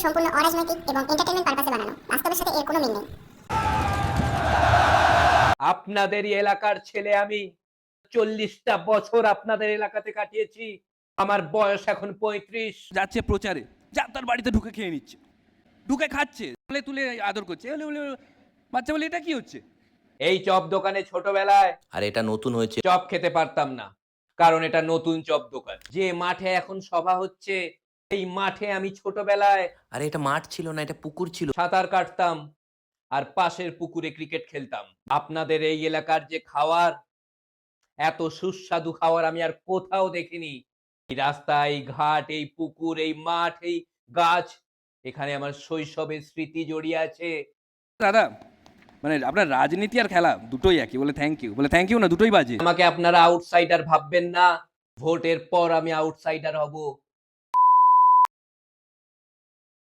সম্পূর্ণ অরাজনৈতিক এবং এন্টারটেইনমেন্ট পারপাসে বানানো। বাস্তবের সাথে এর কোনো মিল নেই। আপনাদেরই এলাকার ছেলে আমি। 40টা বছর আপনাদের এলাকাতে কাটিয়েছি। আমার বয়স এখন 35। যাচ্ছে প্রচারে, যা তার বাড়িতে ঢুকে খেয়ে নিচ্ছে, ঢুকে খাচ্ছে, তুলে তুলে আদর করছে, বাচ্চা বলে এটা কি হচ্ছে? এই চপ দোকানে ছোটবেলায় আর এটা নতুন হয়েছে। চপ খেতে পারতাম না, কারণ এটা নতুন চপ দোকান। যে মাঠে এখন সভা হচ্ছে, এই মাঠে আমি ছোটবেলায় আরে এটা মাঠ ছিল না, এটা পুকুর ছিল। সাঁতার কাটতাম আর পাশের পুকুরে ক্রিকেট খেলতাম। আপনাদের এই এলাকার যে খাওয়ার, এত সুস্বাদু খাওয়ার আমি আর কোথাও দেখিনি। এই রাস্তা, এই ঘাট, এই পুকুর, এই মাঠ, এই গাছ, এখানে আমার শৈশবের স্মৃতি জড়িয়ে আছে। দাদা, মানে আপনার রাজনীতি আর খেলা দুটোই একই। বলে থ্যাংক ইউ না, দুটোই বাজে। আমাকে আপনারা আউটসাইডার ভাববেন না। ভোটের পর আমি আউটসাইডার হব।